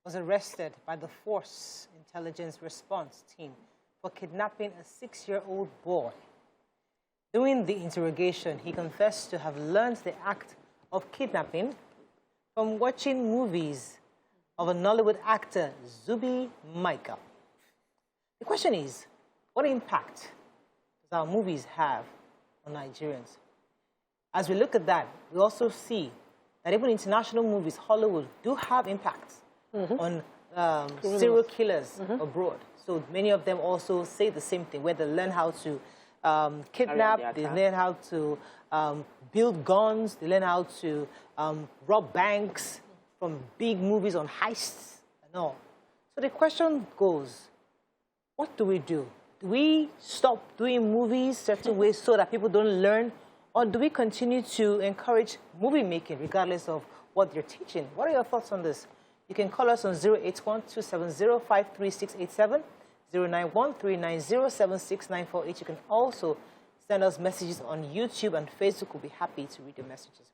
was arrested by the Force Intelligence Response Team for kidnapping a 6-year-old boy. During the interrogation, he confessed to have learned the act of kidnapping from watching movies of a Nollywood actor, Zuby Michael. The question is, what impact does our movies have on Nigerians? As we look at that, we also see that even international movies, Hollywood, do have impacts on serial killers abroad. So many of them also say the same thing, where they learn how to kidnap, they learn how to build guns, they learn how to rob banks from big movies on heists and all. So the question goes, what do we do? Do we stop doing movies certain ways so that people don't learn? Or do we continue to encourage movie making regardless of what they're teaching? What are your thoughts on this? You can call us on 081-270-53687, 091-390-76948. You can also send us messages on YouTube and Facebook. We'll be happy to read your messages.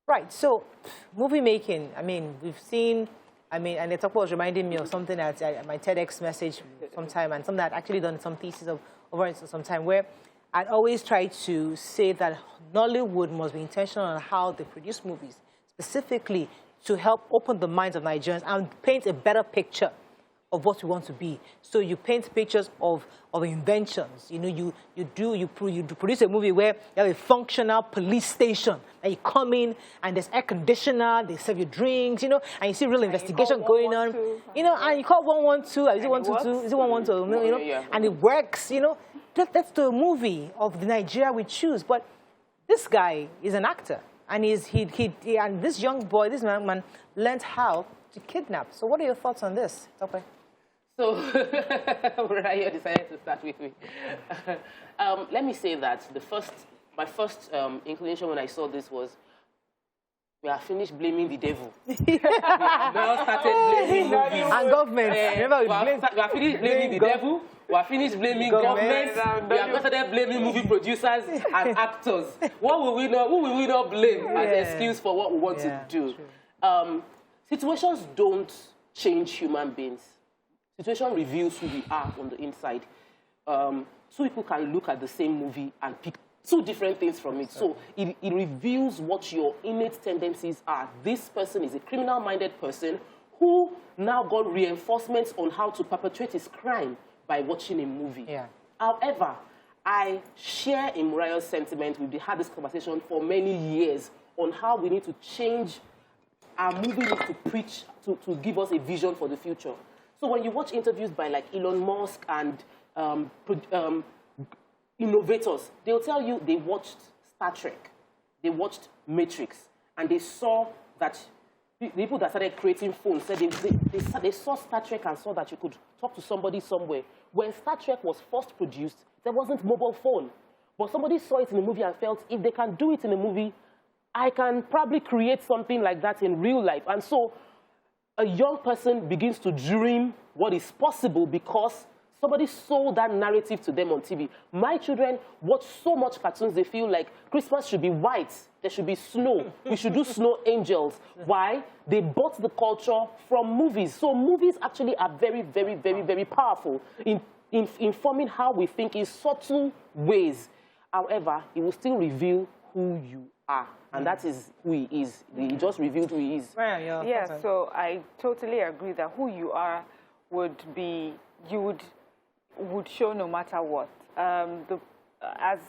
Right, so movie making, I mean, we've seen, and the talk was reminding me of something that my TEDx message sometime, and something I'd actually done some thesis over some time, where I'd always try to say that Nollywood must be intentional on how they produce movies, specifically to help open the minds of Nigerians and paint a better picture of what we want to be. So you paint pictures of inventions. You know, you produce a movie where you have a functional police station, and you come in and there's air conditioner, they serve you drinks, you know, and you see real investigation going on. You know, and you call 112, is it 122, is it 112, you know, and it works, you know. That's the movie of the Nigeria we choose. But this guy is an actor. And and this young boy, this young man, learned how to kidnap. So what are your thoughts on this, Tope? So, Raya decided to start with me. Let me say that my first inclination when I saw this was, we are finished blaming the devil. We have now started blaming movies. And government. We are finished blaming the devil. We are finished blaming government. We have started blaming movie producers and actors. Who will we not blame as an excuse for what we want to do? Situations don't change human beings. Situation reveals who we are on the inside. Two people can look at the same movie and pick two different things from it. So it reveals what your innate tendencies are. This person is a criminal-minded person who now got reinforcements on how to perpetrate his crime by watching a movie. Yeah. However, I share in Murayo's sentiment. We've had this conversation for many years on how we need to change our movie needs to preach, to give us a vision for the future. So when you watch interviews by like Elon Musk and innovators, they'll tell you they watched Star Trek, they watched Matrix, and they saw that the people that started creating phones said they saw Star Trek and saw that you could talk to somebody somewhere. When Star Trek was first produced, there wasn't mobile phone. But somebody saw it in a movie and felt, if they can do it in a movie, I can probably create something like that in real life. And so a young person begins to dream what is possible because somebody sold that narrative to them on TV. My children watch so much cartoons, they feel like Christmas should be white. There should be snow. We should do snow angels. Why? They bought the culture from movies. So movies actually are very, very, very, very powerful in informing how we think in subtle ways. However, it will still reveal who you are. And that is who he is. He just revealed who he is. Yeah, so I totally agree that who you are would be, you would show no matter what. As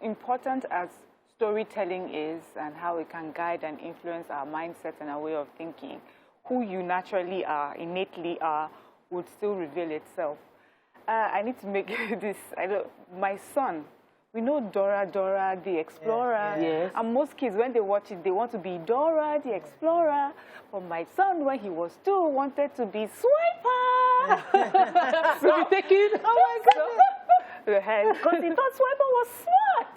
important as storytelling is and how it can guide and influence our mindset and our way of thinking, who you naturally are, innately are, would still reveal itself. I need to make this, my son, we know Dora the Explorer. Yes. And most kids, when they watch it, they want to be Dora the Explorer. But my son, when he was 2, wanted to be Swiper. So we take it. Oh my God. the head because he thought Swiper was smart.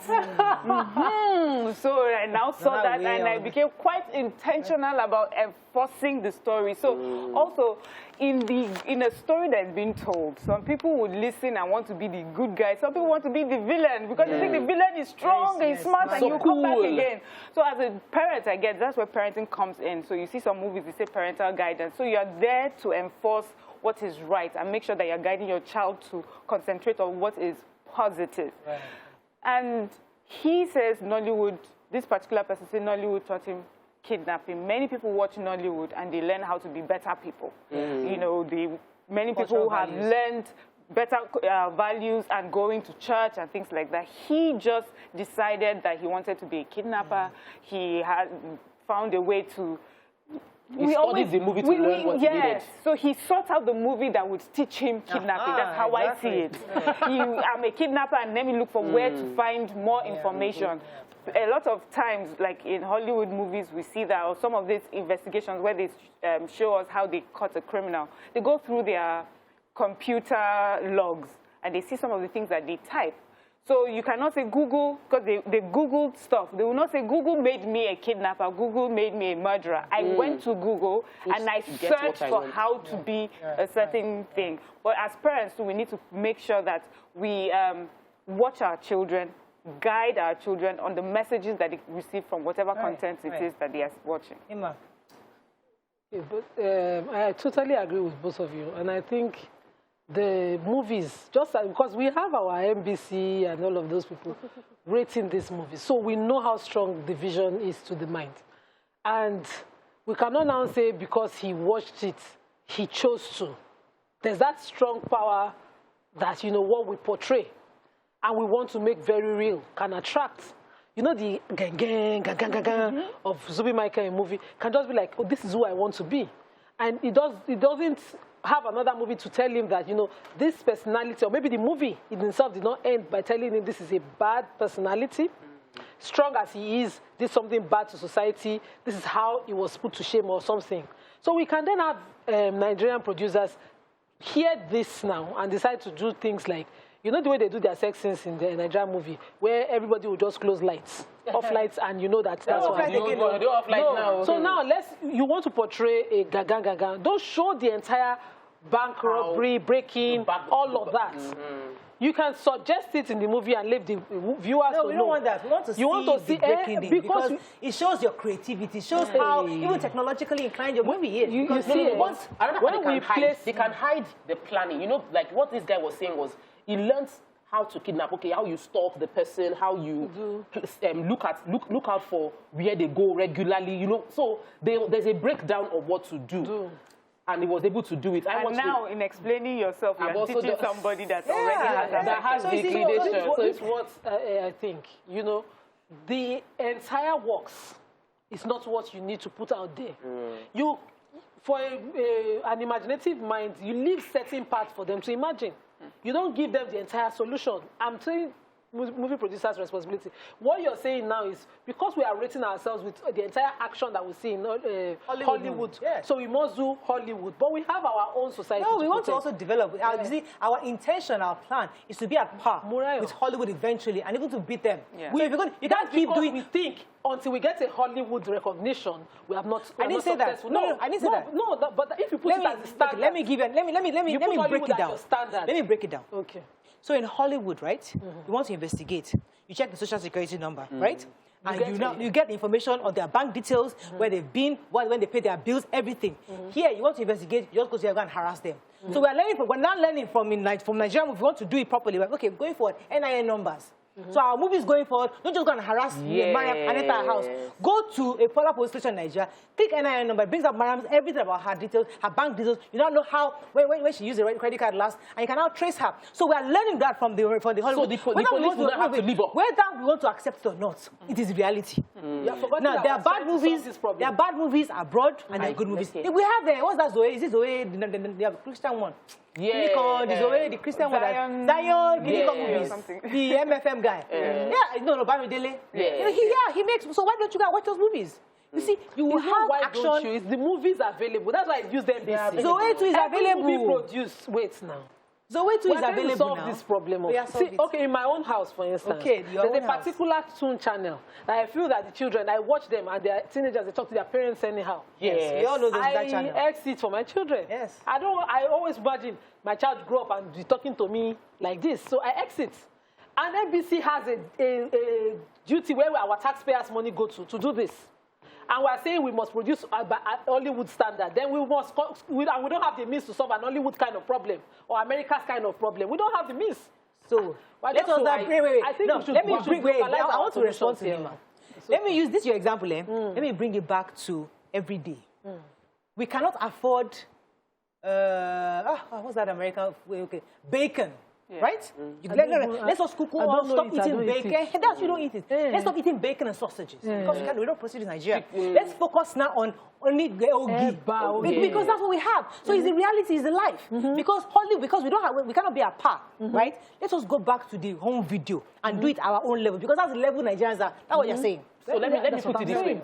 So I now saw that and I became quite intentional about enforcing the story. So also in a story that's been told, some people would listen and want to be the good guy. Some people want to be the villain because they think the villain is strong, he's smart, and you come back again. So as a parent, I guess that's where parenting comes in. So you see some movies, they say parental guidance. So you're there to enforce what is right and make sure that you're guiding your child to concentrate on what is positive. Right. And he says Nollywood, this particular person says Nollywood taught him kidnapping. Many people watch Nollywood and they learn how to be better people. You know, many people have learned better values and going to church and things like that. He just decided that he wanted to be a kidnapper. He had found a way to... He studied the movie to learn what he needed. So he sought out the movie that would teach him kidnapping. That's how I see it. I'm a kidnapper and let me look for where to find more information. A lot of times, like in Hollywood movies, we see that, or some of these investigations where they show us how they caught a criminal. They go through their computer logs and they see some of the things that they type. So you cannot say Google, because they Googled stuff. They will not say Google made me a kidnapper, Google made me a murderer. I went to Google and I searched for how to be a certain thing. But as parents, we need to make sure that we watch our children, guide our children on the messages that they receive from whatever content it is that they are watching. Emma. Yeah, but I totally agree with both of you. And I think the movies, just because we have our NBC and all of those people rating these movies, so we know how strong the vision is to the mind. And we cannot now say because he watched it, he chose to. There's that strong power that, you know, what we portray and we want to make very real can attract. You know, the gang of Zuby Michael in movie can just be like, oh, this is who I want to be. And it doesn't have another movie to tell him that, you know, this personality, or maybe the movie in itself did not end by telling him this is a bad personality. Strong as he is, did something bad to society, this is how he was put to shame or something. So we can then have Nigerian producers hear this now and decide to do things like, you know the way they do their sex scenes in the Nigerian movie, where everybody will just close lights, off lights, and you know that's what they do off lights now. So now, you want to portray a gaga. Don't show the entire bank robbery, breaking, all of that. You can suggest it in the movie and leave the viewers No, we don't want that. We want to see the breaking because it shows your creativity. It shows how even technologically inclined your movie is. You see, they can hide the planning. You know, like what this guy was saying was, he learns how to kidnap. Okay, how you stalk the person, how you look out for where they go regularly. You know, so there's a breakdown of what to do. And he was able to do it. And now, in explaining yourself, you're teaching somebody that already has the inclination. So it's what I think. You know, the entire works is not what you need to put out there. For an imaginative mind, you leave certain parts for them to imagine. You don't give them the entire solution. I'm saying movie producers' responsibility. What you're saying now is because we are rating ourselves with the entire action that we see in Hollywood, so we must do Hollywood. But we have our own society. No, we want to also develop. You see, our intention, our plan is to be at par with Hollywood eventually, and even to beat them. You can't keep doing. We think until we get a Hollywood recognition, we have not. I didn't say that. No, I didn't say that. No, but if you put it as a standard, let me give you. Let me break it down. Let me break it down. Okay. So in Hollywood, right, you want to investigate. You check the social security number, right? And you get information on their bank details, where they've been, when they pay their bills, everything. Here, you want to investigate, you just go to there and harass them. So we're now learning from Nigeria. If we want to do it properly, we're okay, going forward, NIN numbers. So our movies going forward, don't just go and harass Mariam and enter her house. Go to a popular police station in Nigeria, take NIN number, brings up Mariam's everything about her details, her bank details. You don't know how, when she used the credit card last, and you can now trace her. So we are learning that from the Hollywood. So the police will not have to live up. Whether we want to accept it or not, it is reality. Now, there are bad movies. There are bad movies abroad, and there are good movies. We have what's that Zoe? Is it Zoe? They have a Christian one. The Christian one. Zion movies. The MFM guy. No, Bamidele. He makes. So why don't you guys watch those movies? You see, you will have action. The movies are available. That's why I use them. Zoe too is available. Movie produced. Wait now. So wait till it's We're going to available solve now. this problem. We are solving See, it. okay, in my own house, for instance, Okay, your there's own a house. particular Toon channel that I feel that the children, I watch them and they're teenagers, they talk to their parents anyhow. Yes, we all know that channel. I exit for my children. Yes. I always imagine my child grow up and be talking to me like this. So I exit. And NBC has a duty where our taxpayers' money go to do this. And we're saying we must produce at Hollywood standard. Then we must, and we don't have the means to solve an Hollywood kind of problem or America's kind of problem. We don't have the means. So let us not wait. I think no, we should, let me we should bring. Wait, I localize our want to respond to solutions him. here. Let me use this your example. Let me bring it back to every day. We cannot afford. What's that American? Okay, bacon. Yeah. Right? Let's just cook don't stop know it, I eating don't eat bacon. it. That's you don't eat it. Let's stop eating bacon and sausages because we don't proceed in Nigeria. Let's focus now on only ogi because that's what we have. So it's the reality, it's the life. Because Hollywood, because we cannot be at par, right? Let us go back to the home video and do it at our own level because that's the level Nigerians are. That's what you're saying. So let me put it this way.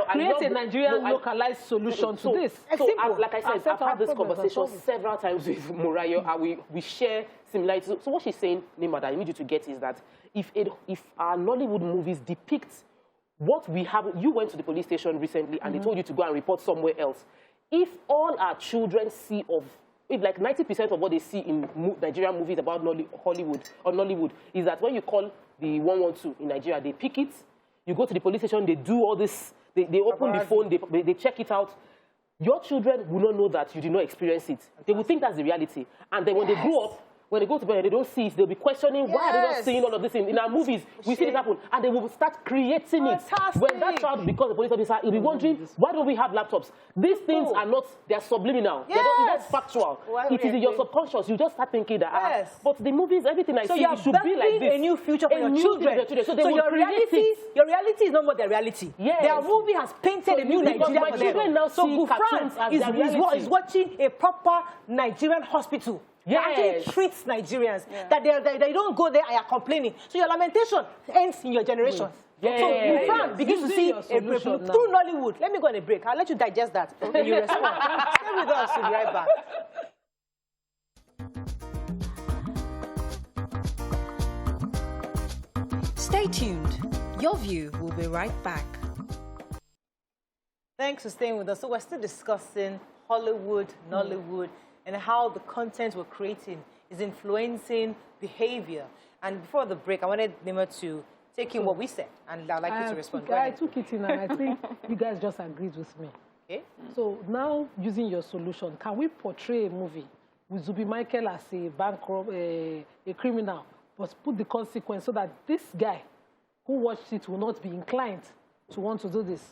Create a Nigerian localized solution to this. So, simple. like I said, I've had this conversation several times with Murayo, and we share similarities. So what she's saying, Nima, that I need you to get is that if our Nollywood movies depict what we have, you went to the police station recently and they told you to go and report somewhere else. If all our children see if like 90% of what they see in Nigerian movies about Nollywood is that when you call the 112 in Nigeria, they pick it. You go to the police station, they do all this, they open the phone, they check it out. Your children will not know that you did not experience it. They will think that's the reality. And then when they grow up, when they go to bed and they don't see it, they'll be questioning why are they not seeing all of this in our movies. We see it happen. And they will start creating it. When that child becomes a police officer, he'll be wondering, why don't we have laptops? These things are not, they're subliminal. They're not factual. It is in your subconscious. You just start thinking that, but the movies, everything I see, it should be like this. A new future for your children. So they will your reality is not what their reality. Yes. Their movie has painted a new Nigeria my for children them. now So see cartoons as their reality. is watching a proper Nigerian hospital. That actually treats Nigerians. That they don't go there and are complaining. So your lamentation ends in your generation. So Fran begins to see a break through Nollywood. Let me go on a break. I'll let you digest that. Then you respond. Stay with us. We'll be right back. Stay tuned. Your View will be right back. Thanks for staying with us. So we're still discussing Hollywood, Nollywood, and how the content we're creating is influencing behavior. And before the break, I wanted Nima to take in what we said, and I'd like you to respond. I took it in, and I think you guys just agreed with me. Okay. So now, using your solution, can we portray a movie with Zuby Michael as a bankrupt, a criminal, but put the consequence so that this guy who watched it will not be inclined to want to do this?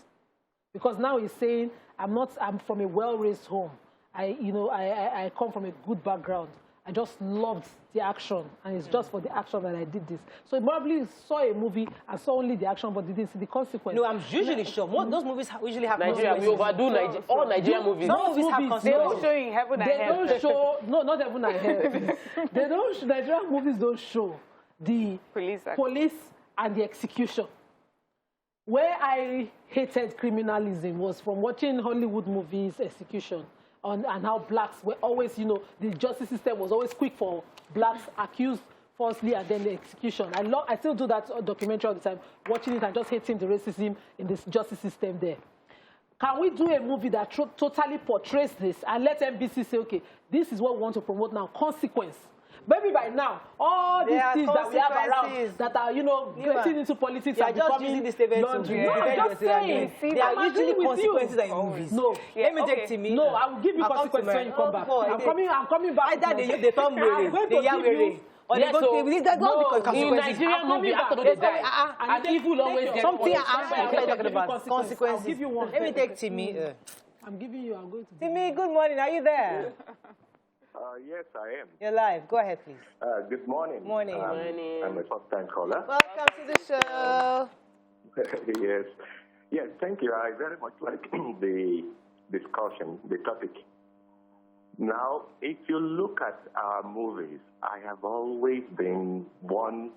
Because now he's saying, I'm from a well-raised home. I come from a good background. I just loved the action, and it's just for the action that I did this. So he probably saw a movie and saw only the action, but didn't see the consequence. No, I'm usually sure. Those movies usually have Nigeria, we overdo all Nigerian movies. Some movies have They consequences. don't show you heaven and hell. They don't show, no, not heaven and hell. They don't, Nigerian movies don't show the police and the execution. Where I hated criminalism was from watching Hollywood movies, execution, and how blacks were always, the justice system was always quick for blacks accused falsely and then the execution. I still do that documentary all the time, watching it and just hating the racism in this justice system there. Can we do a movie that totally portrays this and let NBC say, okay, this is what we want to promote now, consequence? Maybe by now, all these things that we have around that are, getting into politics are just using this statement laundry. to No, I'm just saying. There are usually consequences in movies. No. Let me take Timmy. No, I will give you consequences when you come back. I'm coming back. Either they turn weary, they are weary. Or they go to in Nigerian movie, after they die, and evil always gets something. Consequences. Consequences. I'll give you one. Let me take Timmy. I'm giving you. I'm going to. Timmy, good morning. Are you there? Yes, I am. You're live. Go ahead, please. Good morning. Morning. I'm a first-time caller. Welcome to the show. Yes. Yes, thank you. I very much like the discussion, the topic. Now, if you look at our movies, I have always been one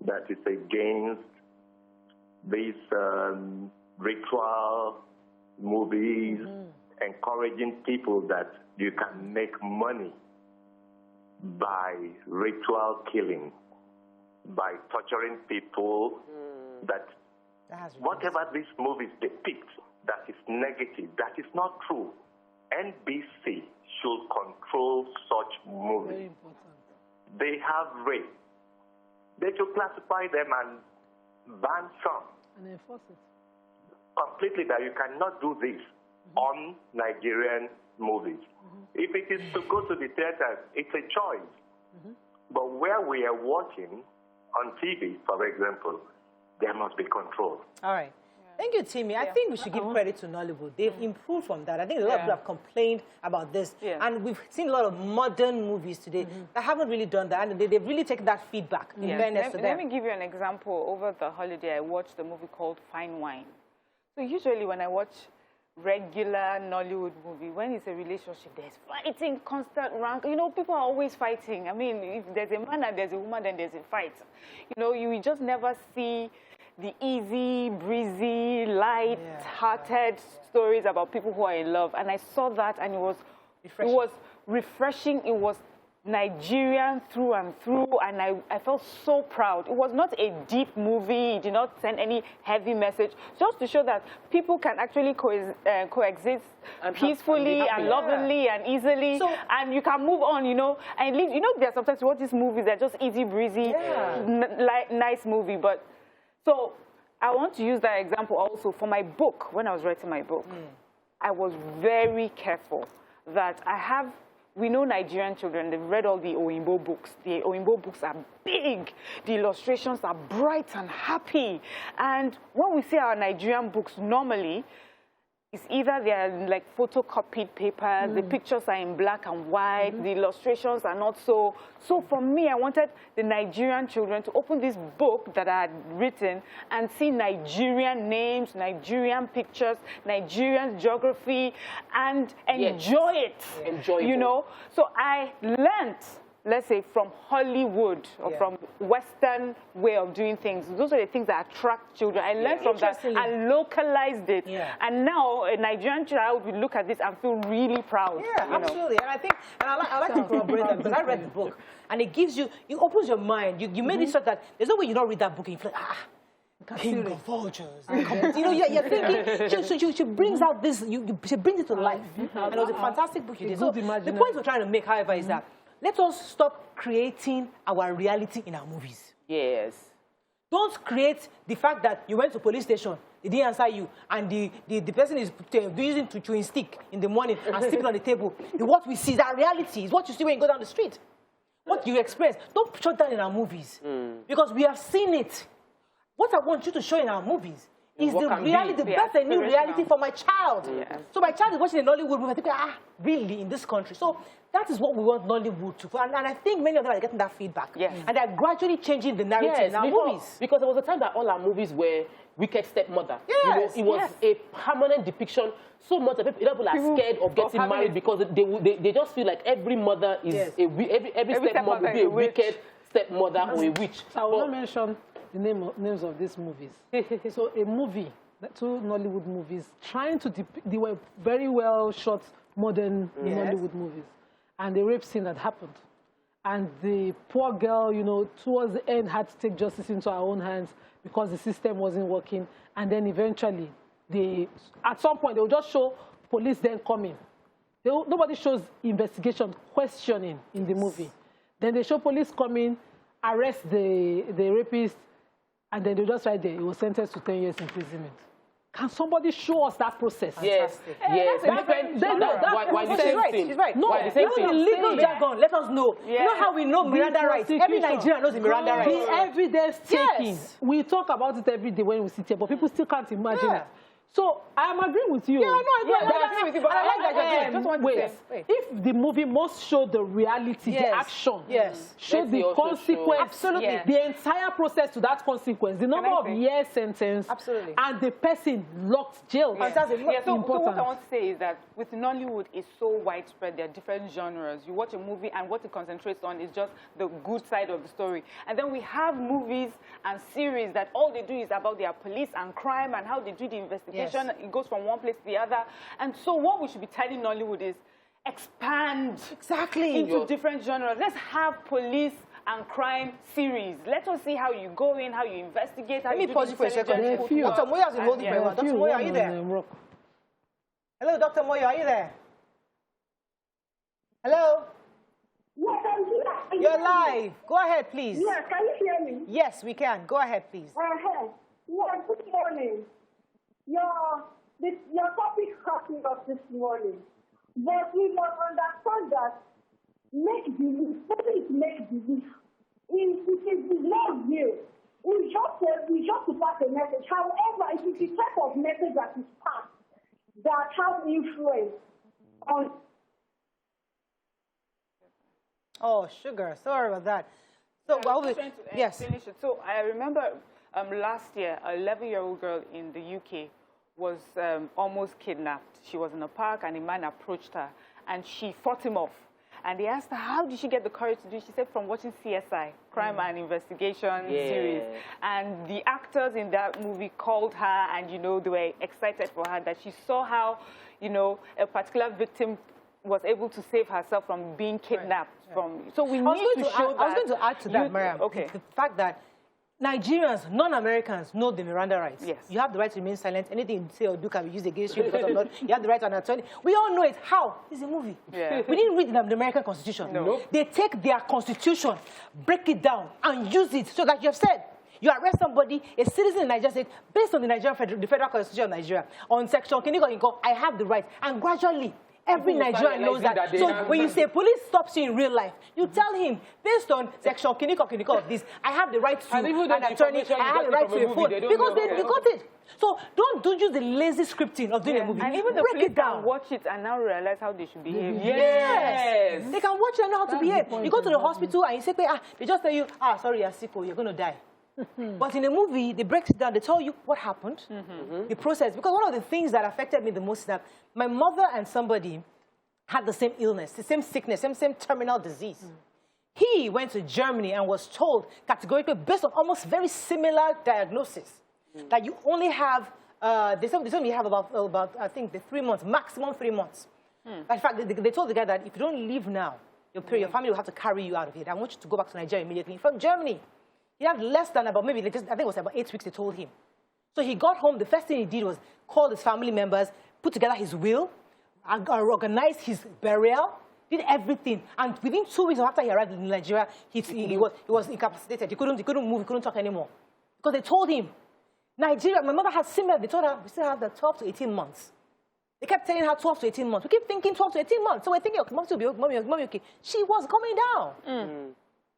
that is against these ritual movies, encouraging people that you can make money by ritual killing, by torturing people, that whatever these movies depict that is negative, that is not true. NBC should control such movies. Very important. They have rape. They should classify them and ban some. And enforce it. Completely, that you cannot do this on Nigerian movies. If it is to go to the theaters, it's a choice. But where we are watching on TV, for example, there must be control. All right. Thank you, Timmy. I think we should give credit to Nollywood. They've improved from that. I think a lot of people have complained about this. And we've seen a lot of modern movies today that haven't really done that. And they've really taken that feedback. In fairness to them. Let me give you an example. Over the holiday, I watched a movie called Fine Wine. So usually when I watch regular Nollywood movie, when it's a relationship, there's fighting, constant rank. You know, people are always fighting. I mean, if there's a man and there's a woman, then there's a fight. You know, you just never see the easy, breezy, light-hearted stories about people who are in love. And I saw that, and it was refreshing. It was Nigerian through and through, and I felt so proud. It was not a deep movie. It did not send any heavy message. Just to show that people can actually coexist and peacefully and lovingly and easily, and you can move on, you know. And you know, there are sometimes you watch these movies that are just easy, breezy, nice movie. But so I want to use that example also for my book. When I was writing my book, I was very careful that we know Nigerian children, they've read all the Oyinbo books. The Oyinbo books are big. The illustrations are bright and happy. And when we see our Nigerian books normally, it's either they're like photocopied papers, the pictures are in black and white, the illustrations are not so. So for me, I wanted the Nigerian children to open this book that I had written and see Nigerian names, Nigerian pictures, Nigerian geography, and enjoy it. Enjoyable. You know? So I learned, let's say, from Hollywood or from Western way of doing things. Those are the things that attract children. I learned from that and localized it. And now a Nigerian child will look at this and feel really proud. Yeah, absolutely. And I think, and I like to corroborate that because I read the book. And it gives you, it opens your mind. You made it so that there's no way you don't read that book and you feel like, King of vultures. You know, you're thinking, she brings out this, she brings it to life. And it was a fantastic book you did. So the point we're trying to make, however, is that let us stop creating our reality in our movies. Yes. Don't create the fact that you went to police station, they didn't answer you, and the person is using to chewing stick in the morning and sleeping on the table. What we see is our reality. Is what you see when you go down the street. What you experience. Don't shut down in our movies. Because we have seen it. What I want you to show in our movies is the reality, that's a new reality for my child. So my child is watching a Nollywood movie, I think, really, in this country? So that is what we want Nollywood to do. And I think many of them are getting that feedback. And they're gradually changing the narrative in our movies. Because there was a time that all our movies were wicked stepmother. You know, it was a permanent depiction. So much that people are scared of getting married because they just feel like every mother is every stepmother will be a wicked stepmother or a witch. So I will not mention the names of these movies. So a movie, two Nollywood movies, trying to they were very well shot modern Nollywood movies, and the rape scene that happened, and the poor girl, you know, towards the end had to take justice into her own hands because the system wasn't working, and then eventually at some point they will just show police then coming. Nobody shows investigation, questioning in the movie. Then they show police coming, arrest the rapist, and then they just right there, he was sentenced to 10 years imprisonment. Can somebody show us that process? Yes, yes. She's right. No, the legal jargon, let us know. You know how we know Miranda rights? Every Nigerian knows the Miranda rights. The evidence taking. We talk about it every day when we sit here, but people still can't imagine it. So I am agreeing with you. Yeah, no, I agree with you, but I like that. Just want to say, if the movie must show the reality, the action, show the consequence, the entire process to that consequence, the number of years sentence, and the person locked jail. Fantastic. So what I want to say is that with Nollywood, it's so widespread. There are different genres. You watch a movie, and what it concentrates on is just the good side of the story. And then we have movies and series that all they do is about their police and crime and how they do the investigation. It goes from one place to the other. And so what we should be telling Nollywood is, expand Exactly. into different genres. Let's have police and crime series. Let us see how you go in, how you investigate, how Let you me do pause you for a second. intelligence There are Dr. footwork. Moyo has been holding And, very well. Dr. Moyo, are you there? Hello, Dr. Moyo, are you there? Hello? Yes, I'm here. You're live. Go ahead, please. Yes, can you hear me? Yes, we can. Go ahead, please. Yes, good morning. Your topic caught me up this morning. But we must understand that make-believe, what is make-believe? It is not real. We just to pass a message. However, it is the type of message that is passed that has influence on. Oh, sugar. Sorry about that. So, I was trying to yes. finish it. So I remember last year, an 11-year-old girl in the UK was almost kidnapped. She was in a park and a man approached her and she fought him off. And they asked her, how did she get the courage to do it? She said, from watching CSI, Crime and Investigation series. And the actors in that movie called her and, you know, they were excited for her that she saw how, you know, a particular victim was able to save herself from being kidnapped. So we need to show that. I was going to add to that, Mariam. Okay. The fact that Nigerians, non-Americans, know the Miranda rights. Yes. You have the right to remain silent. Anything you say or do can be used against you because of not. You have the right to an attorney. We all know it. How? It's a movie. Yeah. We didn't read the American Constitution. No. Nope. They take their Constitution, break it down, and use it. So that you have said, you arrest somebody, a citizen in Nigeria said, based on the Federal Constitution of Nigeria, on Section Kiniko, I have the right. And gradually, every Nigerian knows that. So when you say police stops you in real life, you tell him, based on Section Kiniko of this, I have the right to an attorney, I have the right to a phone. Because they got it. So don't use the lazy scripting of doing a movie. And even the break police it down. can watch it and now realize how they should behave. Yes. They can watch it and know how to behave. point You go to the exactly. hospital and you say, they just tell you, sorry, you're sick or you're going to die. But in a movie, they break it down. They tell you what happened, the process. Because one of the things that affected me the most is that my mother and somebody had the same illness, the same sickness, same terminal disease. He went to Germany and was told categorically, based on almost very similar diagnosis, that you only have, they only have about I think, the 3 months, maximum 3 months. In fact, they told the guy that if you don't leave now, your family will have to carry you out of here. I want you to go back to Nigeria immediately. From Germany. He had less than about, maybe, I think it was about 8 weeks they told him. So he got home, the first thing he did was call his family members, put together his will, organized his burial, did everything. And within 2 weeks after he arrived in Nigeria, he was incapacitated. He couldn't move, he couldn't talk anymore. Because they told him, Nigeria, my mother had similar, they told her, we still have the 12 to 18 months. They kept telling her 12 to 18 months. We keep thinking 12 to 18 months. So we're thinking, okay, mommy, okay. She was coming down.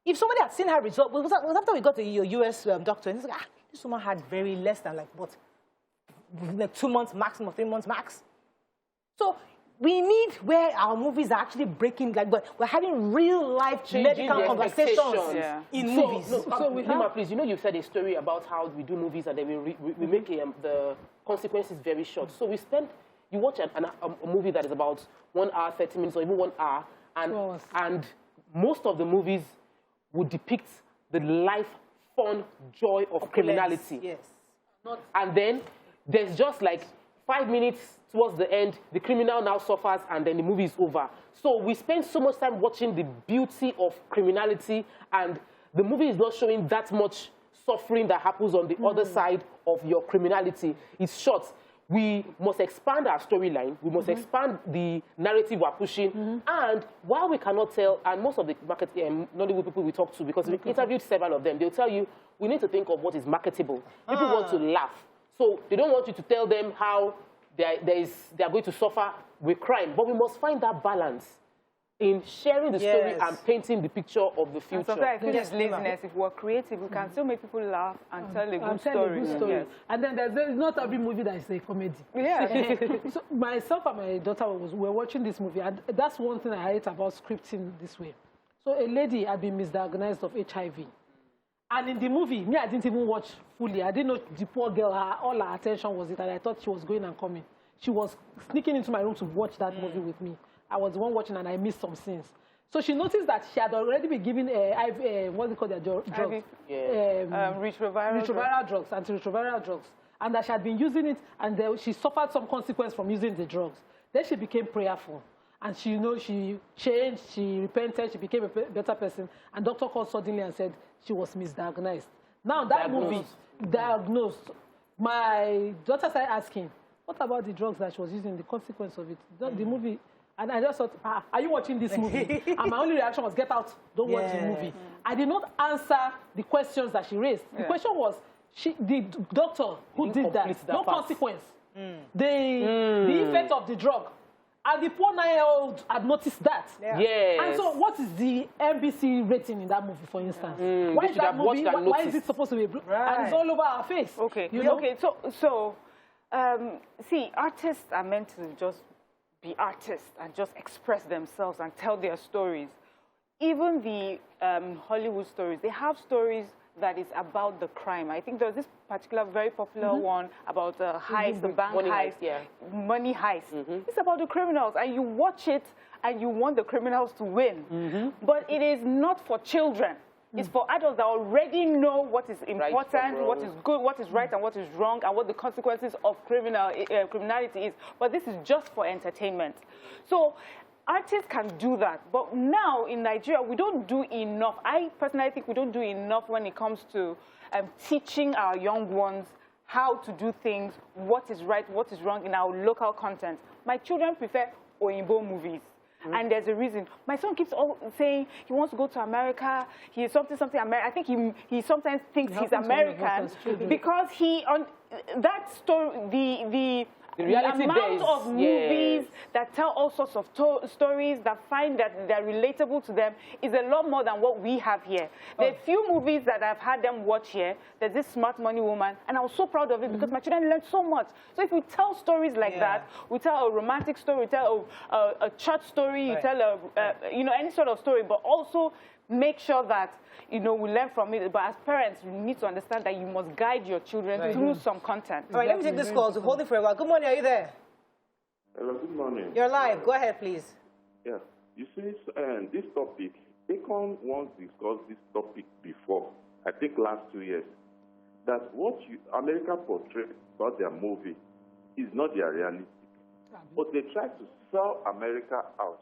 If somebody had seen her result, it was after we got to your US doctor, and he's like, this woman had very less than like 2 months maximum, 3 months max. So we need where our movies are actually breaking, but we're having real life medical conversations in movies. So Nima, please, you know you said a story about how we do movies and then we make the consequences very short. So you watch a movie that is about 1 hour, 30 minutes, or even 1 hour, and most of the movies would depict the life, fun, joy of criminality. Yes. And then there's just like 5 minutes towards the end, the criminal now suffers, and then the movie is over. So we spend so much time watching the beauty of criminality, and the movie is not showing that much suffering that happens on the other side of your criminality. It's short. We must expand our storyline. We must expand the narrative we're pushing. And while we cannot tell, and most of the Nollywood people we talk to, because we interviewed several of them, they'll tell you, we need to think of what is marketable. People want to laugh. So they don't want you to tell them how they are going to suffer with crime. But we must find that balance in sharing the story and painting the picture of the future. And sometimes I feel it's laziness. If we're creative, we can still make people laugh and tell a good story. Yes. And then there's not every movie that is a comedy. Yeah. So myself and my daughter were watching this movie, and that's one thing I hate about scripting this way. So a lady had been misdiagnosed of HIV. And in the movie, I didn't even watch fully. I didn't know the poor girl, all her attention was it, and I thought she was going and coming. She was sneaking into my room to watch that movie with me. I was the one watching, and I missed some scenes. So she noticed that she had already been given what do you call their drugs? Retroviral drugs, antiretroviral drugs. And that she had been using it, and she suffered some consequence from using the drugs. Then she became prayerful. and she, you know, she changed, she repented, she became a better person, and doctor called suddenly and said she was misdiagnosed. Now that movie, diagnosed, my daughter started asking, what about the drugs that she was using, the consequence of it? The movie, and I just thought, are you watching this movie? And my only reaction was, get out, don't watch the movie. I did not answer the questions that she raised. The question was, the doctor who did that, no consequence. The effect of the drug. And the poor 9-year-old had noticed that. Yes. And so what is the NBC rating in that movie, for instance? Why is that movie, why is it supposed to be, and it's all over our face? Okay, you know? Okay, see, artists are meant to just be artists and just express themselves and tell their stories. Even the Hollywood stories, they have stories that is about the crime. I think there's this particular very popular one about the heist, the bank heist, money heist. It's about the criminals, and you watch it and you want the criminals to win. But it is not for children. It's for adults that already know what is important, what is good, what is right, and what is wrong, and what the consequences of criminality is. But this is just for entertainment. So artists can do that. But now in Nigeria, we don't do enough. I personally think we don't do enough when it comes to teaching our young ones how to do things, what is right, what is wrong in our local content. My children prefer Oyinbo movies. And there's a reason. My son keeps saying he wants to go to America. He is something American. I think he sometimes thinks he's American because that story, the amount of movies that tell all sorts of stories that find that they're relatable to them is a lot more than what we have here. There are few movies that I've had them watch here. There's this Smart Money Woman, and I was so proud of it because my children learned so much. So if we tell stories like that, we tell a romantic story, we tell a church story, you tell you know, any sort of story, but also make sure that, you know, we learn from it. But as parents, you need to understand that you must guide your children through some content. All right, let me take this call. So hold it for a while. Good morning. Are you there? Hello, good morning. You're live. Go ahead, please. Yeah. You see, this topic, Akon once discussed this topic before, I think last 2 years, that what America portrayed about their movie is not their reality. But they try to sell America out.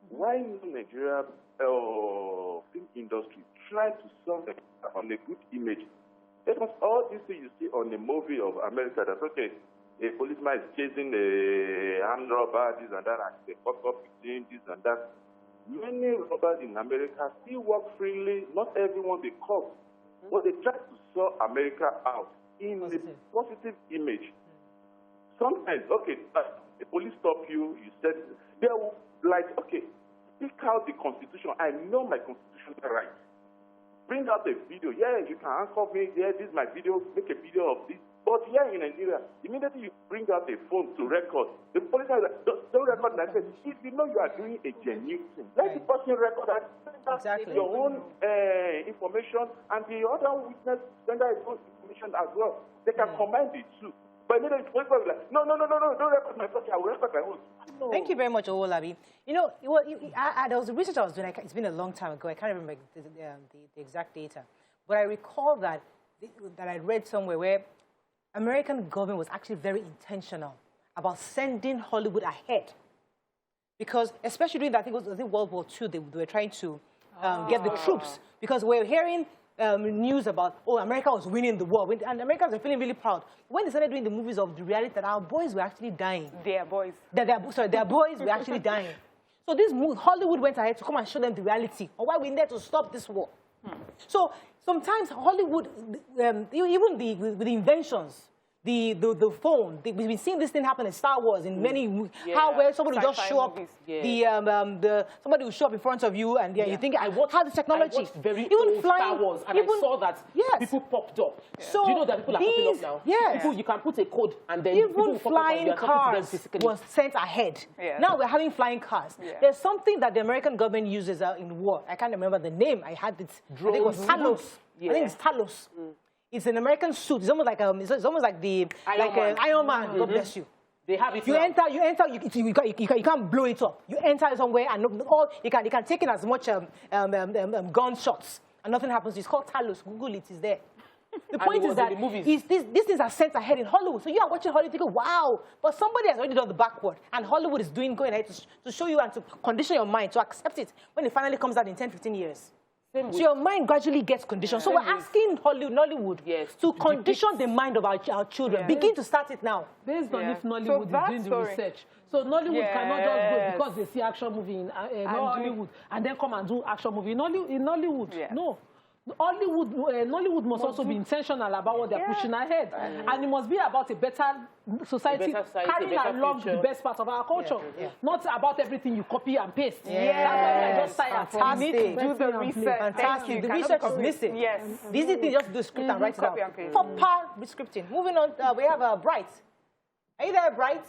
Why Nigeria film industry try to sell them on a good image? Because all this thing you see on the movie of America, that's okay, a policeman is chasing a armed robber, this and that, and they pop up between this and that. Many robbers in America still walk freely, not everyone they caught. But they try to sell America out in a positive image. Sometimes, okay, the police stop you, you said, they're like, okay, speak out the Constitution. I know my constitutional right. Bring out a video. Yeah, you can handcuff me. Yeah, this is my video. Make a video of this. But here in Nigeria, immediately you bring out a phone to record. The police are like, don't record that. If you know you are doing a genuine thing, let the person record that. Your own information, and the other witness sender his own information as well. They can combine the two. But immediately the police are like, no, don't record my phone. I will record my own. No. Thank you very much, Owolabi. You know, there was a research I was doing. It's been a long time ago. I can't remember the exact data. But I recall that I read somewhere where American government was actually very intentional about sending Hollywood ahead. Because, especially during, I think World War II, they were trying to get the troops. Because we're hearing news about, America was winning the war. And Americans are feeling really proud. When they started doing the movies of the reality that our boys were actually dying. Their boys. Their boys were actually dying. So this Hollywood went ahead to come and show them the reality of why we need to stop this war. So sometimes Hollywood, even with the inventions, the phone, we've been seeing this thing happen in Star Wars, in many, where somebody will just show up, somebody will show up in front of you, and you think, how the technology, I watched very old Star Wars, and I saw that people popped up. So do you know that people are popping up now? Yes. People, you can put a code, and then even flying cars was sent ahead. Now we're having flying cars. There's something that the American government uses in war. I can't remember the name. I had it. I think it was Talos. I think it's Talos. It's an American suit. It's almost like it's almost like the Iron Man. God bless you. They have it. You enter. You can't blow it up. You enter somewhere and you can take in as much gunshots and nothing happens. It's called Talos. Google it. It's there. The point is that these things are sent ahead in Hollywood. So you are watching Hollywood, you go, wow. But somebody has already done the backward. And Hollywood is going ahead to show you and to condition your mind to accept it when it finally comes out in 10, 15 years. So your mind gradually gets conditioned. So we're asking Nollywood to condition the mind of our children. Begin to start it now. Based on if Nollywood is doing the research. So Nollywood cannot just go because they see action movie in Hollywood and then come and do action movie in Nollywood. No. Nollywood must also be intentional about what they're pushing ahead. And it must be about a better society, carrying along the best part of our culture. Not about everything you copy and paste. That's why I just tired from need to do the research. Fantastic. The research is missing. Yes. The easy thing, just do the script and write it out. Proper scripting. Moving on, we have Bright. Are you there, Bright?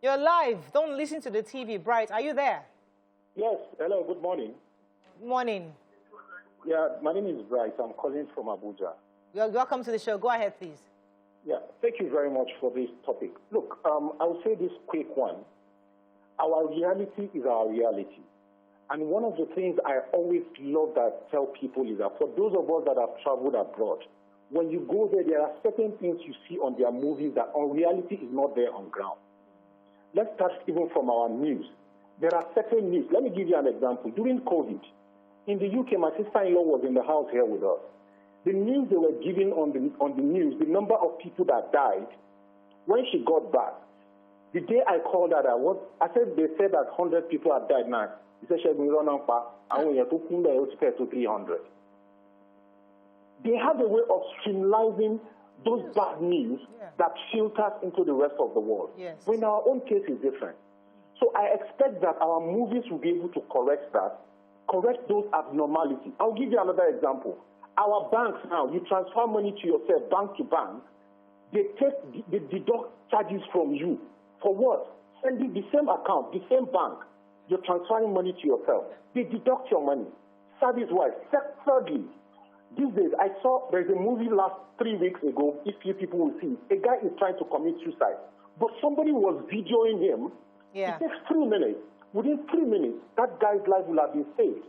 You're live. Don't listen to the TV. Bright, are you there? Yes. Hello, good morning. Good morning. Yeah, my name is Bright. I'm calling from Abuja. Welcome to the show. Go ahead, please. Yeah, thank you very much for this topic. Look, I will say this quick one. Our reality is our reality. And one of the things I always love that tell people is that for those of us that have traveled abroad, when you go there are certain things you see on their movies that on reality is not there on ground. Let's start even from our news. There are certain news. Let me give you an example. During COVID, in the UK, my sister-in-law was in the house here with us. The news they were giving on the news, the number of people that died, when she got back, the day I called her, they said that 100 people have died now. He said, to 300. They have a way of streamlining those bad news that filters into the rest of the world. So in our own case, it's different. So I expect that our movies will be able to correct that, correct those abnormalities. I'll give you another example. Our banks now, you transfer money to yourself, bank to bank, they deduct charges from you. For what? Sending the same account, the same bank, you're transferring money to yourself. They deduct your money, service-wise. Thirdly, these days, I saw there's a movie last 3 weeks ago, if you people will see, a guy is trying to commit suicide, but somebody was videoing him. It takes 3 minutes. Within 3 minutes, that guy's life will have been saved.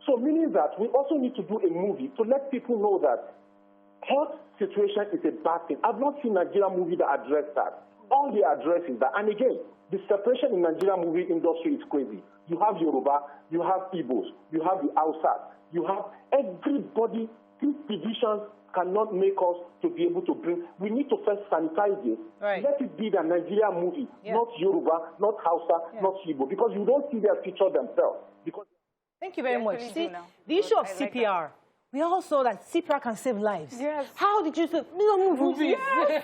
So meaning that we also need to do a movie to let people know that health situation is a bad thing. I've not seen a Nigerian movie that address that. All they address is that. And again, the separation in Nigerian movie industry is crazy. You have Yoruba, you have Igbos, you have the Hausa, you have everybody. These divisions cannot make us to be able to bring. We need to first sanitize it. Let it be the Nigerian movie, not Yoruba, not Hausa, not Igbo, because you don't see their feature themselves. Because thank you very much. See, the issue of CPR, we all saw that CPR can save lives. How did you say, movies?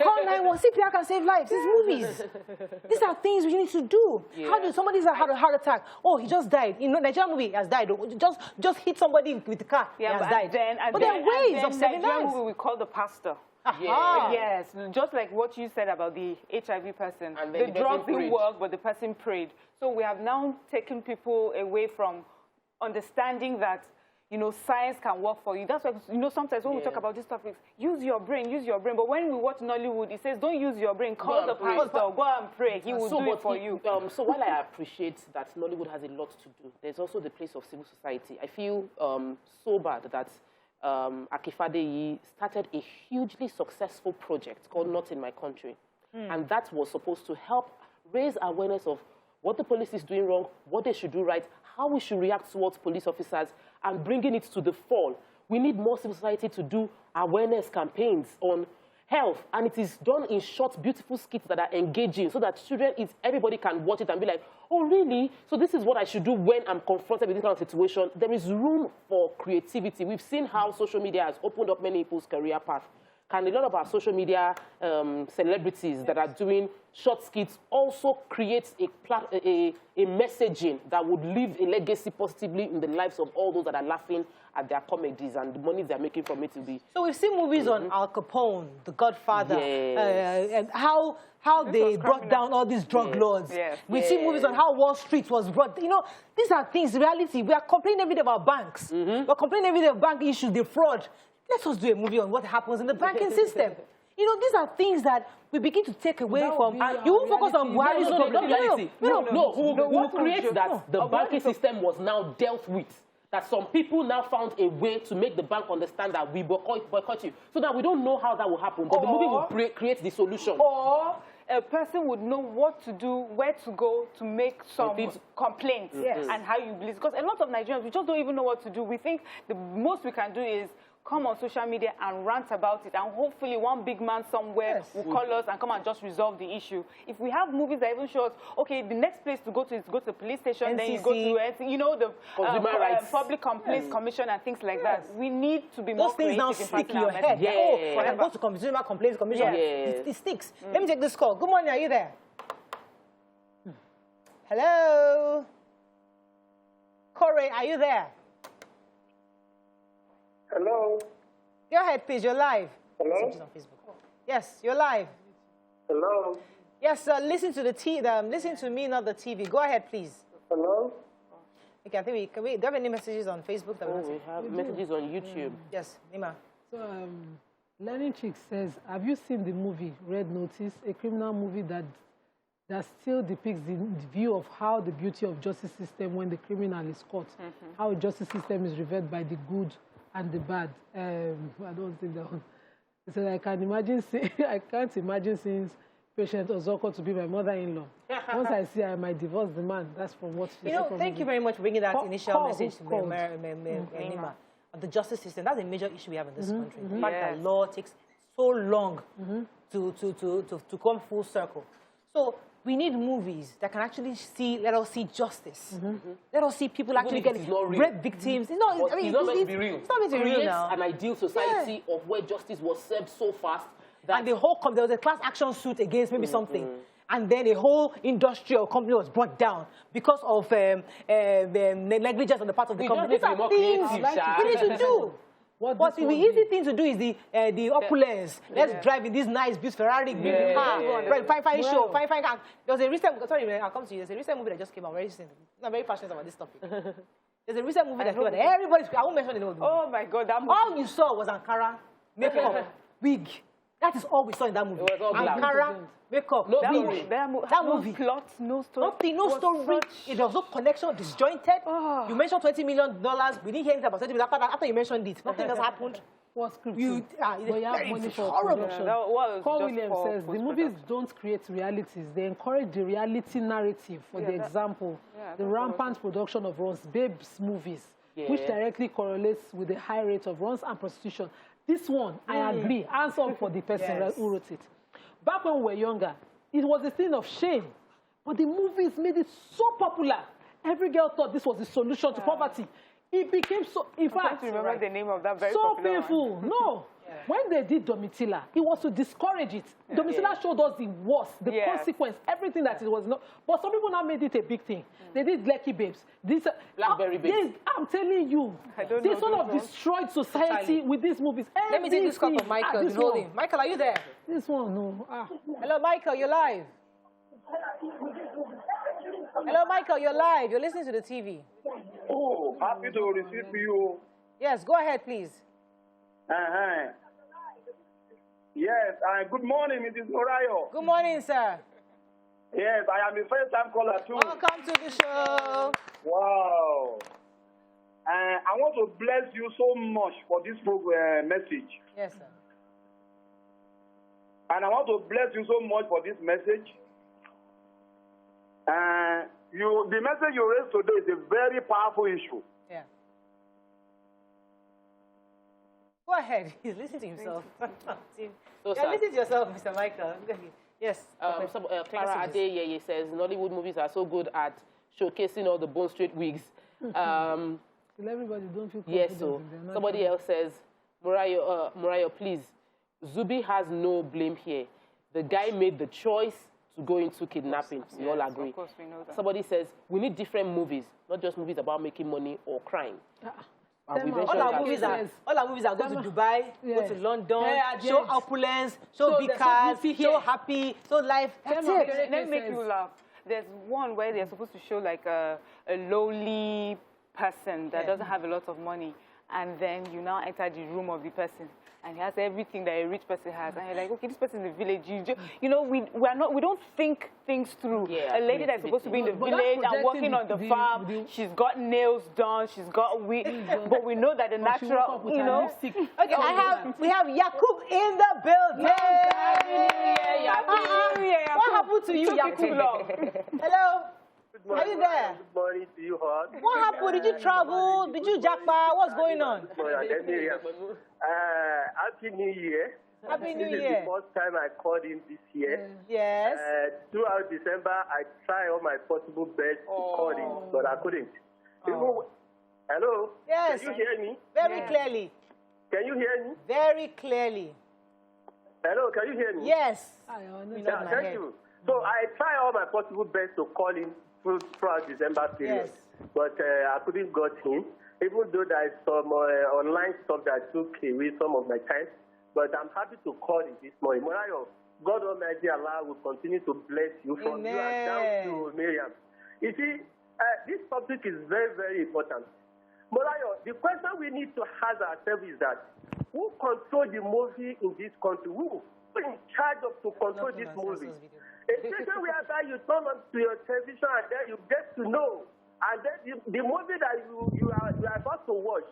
Call 911, CPR can save lives. It's movies. These are things we need to do. How do somebody had a heart attack? Oh, he just died. You know, Nigerian movie has died. Just hit somebody with the car. He has died. But there are ways of saving lives. Movie we call the pastor. Yes, just like what you said about the HIV person. And the drugs didn't work, but the person prayed. So we have now taken people away from understanding that, you know, science can work for you. That's why, you know, sometimes when we talk about these topics, use your brain. But when we watch Nollywood, it says, don't use your brain. Call the pastor, go and pray. He will do it for you. So while I appreciate that Nollywood has a lot to do, there's also the place of civil society. I feel so bad that Akifadeyi started a hugely successful project called Not in My Country. And that was supposed to help raise awareness of what the police is doing wrong, what they should do right, how we should react towards police officers, and bringing it to the fore. We need more civil society to do awareness campaigns on health, and it is done in short, beautiful skits that are engaging so that everybody can watch it and be like, oh, really? So this is what I should do when I'm confronted with this kind of situation. There is room for creativity. We've seen how social media has opened up many people's career path. Can a lot of our social media celebrities that are doing short skits also create a messaging that would leave a legacy positively in the lives of all those that are laughing at their comedies, and the money they're making from it will be... So we've seen movies on Al Capone, The Godfather, and how they brought down all these drug lords. We've seen movies on how Wall Street was brought... You know, these are things, reality. We are complaining every day about banks. We're complaining every day about bank issues, the fraud. Let us do a movie on what happens in the banking system. You know, these are things that we begin to take away from. You won't focus on Buhari's problem. No, who creates that the banking system was now dealt with. that some people now found a way to make the bank understand that we boycott you. So that we don't know how that will happen, but the movie will create the solution. Or a person would know what to do, where to go to make some complaints and how you release. Because a lot of Nigerians, we just don't even know what to do. We think the most we can do is come on social media and rant about it, and hopefully one big man somewhere will call us and come and just resolve the issue. If we have movies that even show us, okay, the next place to go to is go to the police station, NCC, then you go to, you know, the Public Complaints Commission and things like that. We need to be more creative. Those things now stick in your head. Oh, when I go to Consumer Complaints Commission, it sticks. Let me take this call. Good morning, are you there? Hello? Corey, are you there? Hello. Go ahead, please. You're live. Hello. On Facebook. Yes, you're live. Hello. Yes, listen to the listen to me, not the TV. Go ahead, please. Hello. Okay, I think do you have any messages on Facebook? That we have messages on YouTube. Yes, Nima. So, Learning Chick says, have you seen the movie Red Notice, a criminal movie that still depicts the view of how the beauty of justice system when the criminal is caught, how a justice system is revered by the good and the bad. I don't think that one. So I can't imagine seeing Patient Ozoko to be my mother-in-law. Once I see I might divorce the man. That's from what she said. Thank you very much for bringing that initial message to Nima. The justice system, that's a major issue we have in this country. The fact that law takes so long to come full circle. So we need movies that can actually let us see justice. Let us see people actually getting rape victims. It's not meant to be real. It's not meant to be real now. An ideal society of where justice was served so fast that... And the whole there was a class action suit against maybe something. And then a whole industrial company was brought down because of the negligence on the part of the company. These are things we need to do. But the easy thing to do is the opulence. Let's drive in this nice, beautiful Ferrari, car, fine show, fine car. There was a recent, sorry, I'll come to you. There's a recent movie that just came out very recently. I'm very passionate about this topic. There's a recent movie that came out. I won't mention the name of the movie. Oh my God, that movie. All you saw was Ankara, makeup, wig. That is all we saw in that movie. Ankara, makeup, wig. That movie. No plot, no story. Nothing, no story. There was no connection, disjointed. You mentioned $20 million. We didn't hear anything about $20 million. After you mentioned it, nothing else happened. What's scripted? It's horrible. Paul Williams says the movies don't create realities. They encourage the reality narrative. For the example, the rampant production of Ron's Babes movies, which directly correlates with the high rate of runs and prostitution. This one, I agree. Hands up for the person who wrote it. Back when we were younger, it was a thing of shame. But the movies made it so popular. Every girl thought this was the solution to poverty. It became so, in fact, I can't remember the name of that very so popular painful. one. No. When they did Domitila, it was to discourage it. Domitila showed us the worst, the consequence, everything that it was not. But some people now made it a big thing. They did Lucky Babes. This, Blackberry Babes. I'm telling you, they sort of destroyed society with these movies. Let me take this call from Michael. Michael, are you there? This one, no. Hello, Michael, you're live. Hello, Michael, you're live. You're listening to the TV. Oh, happy to receive you. Yes, go ahead, please. Yes, good morning, Mrs. Morayo. Good morning, sir. Yes, I am a first-time caller, too. Welcome to the show. Wow. I want to bless you so much for this message. Yes, sir. And I want to bless you so much for this message. The message you raised today is a very powerful issue. Yeah. Go ahead. He's listening to himself. Listen to yourself, Mr. Michael. Yes. Clara Adeyeye says Nollywood movies are so good at showcasing all the bone straight wigs. Everybody don't feel yes, so somebody else says, Morayo, please, Zuby has no blame here. The guy made the choice to go into kidnapping. We all agree. Of course, we know that. Somebody says we need different movies, not just movies about making money or crime. All our movies are go to Dubai, go to London, show opulence, show big cars, show happy, show life. That's it. Let me make you laugh. There's one where they're supposed to show like a lowly person that doesn't have a lot of money. and then you now enter the room of the person, and he has everything that a rich person has, and you're like, okay, this person in the village, you know, we don't think things through. Yeah, a lady that's supposed to be in the village and working on the farm, she's got nails done, she's got wig, but we know that the natural, you know. Okay, we have Yakub in the building. What happened to you, Yakub? Hello. Are you there? Good morning to you all. What happened? Did you travel? Did you jackpot? What's going on? Happy New Year. Happy New This Year. is the first time I called in this year. Yes. Throughout December, I tried all my possible best to call in, but I couldn't. Hello? Yes. Can you hear me? Very clearly. Can you hear me? Very clearly. Hello, can you hear me? Yes. Thank you. So I tried all my possible best to call in throughout December period, but I couldn't got in, even though there is some online stuff that took away some of my time. But I'm happy to call in this morning. Morayo, God Almighty Allah will continue to bless you from you and down to Miriam. You see, this topic is very, very important. Morayo, the question we need to ask ourselves is that who controls the movie in this country? Who is in charge of to control this movie? Especially whereby you turn on to your television and then you get to know. And then the movie that you are about to watch,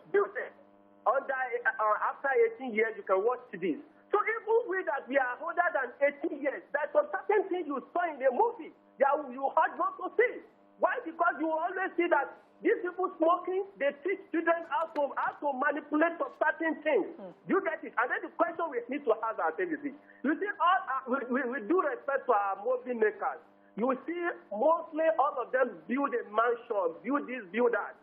after 18 years, you can watch this. So even we that we are older than 18 years, there's some certain things you saw in the movie that you had not to see. Why? Because you always see that these people smoking, they teach children how to manipulate some certain things. You get it? And then the question we need to ask ourselves is this. You see, we do respect to our movie makers. You see, mostly all of them build a mansion, build this, build that.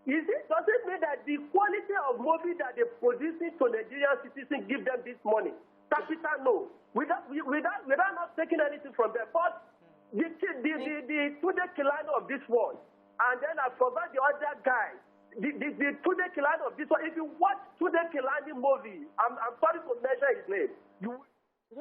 Does it mean that the quality of movie that they're producing to Nigerian citizens give them this money? Capital, no. Without not taking anything from them. But the Tunde Kilano of this world, and then I forgot the other guy, the Tunde Kilani of this one. If you watch Tunde Kilani movie, I'm sorry to mention his name.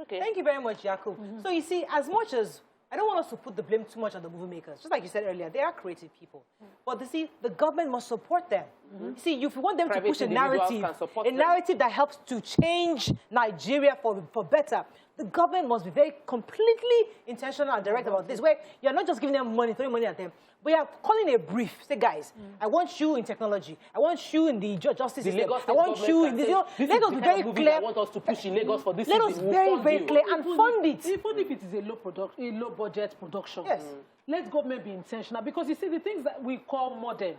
Thank you very much, Yakub. So you see, as much as I don't want us to put the blame too much on the movie makers, just like you said earlier, they are creative people. But you see, the government must support them. You see, if you want them to push a narrative that helps to change Nigeria for better, the government must be very completely intentional and direct about this, where you're not just giving them money, throwing money at them, but you're calling a brief. Say, guys, I want you in technology. I want you in the justice system. I want you in this. Let us be very clear. I want us to push in Lagos for this. Let us very, very clear and fund it. Even if it is a low budget production. Yes. Let government be intentional, because you see the things that we call modern,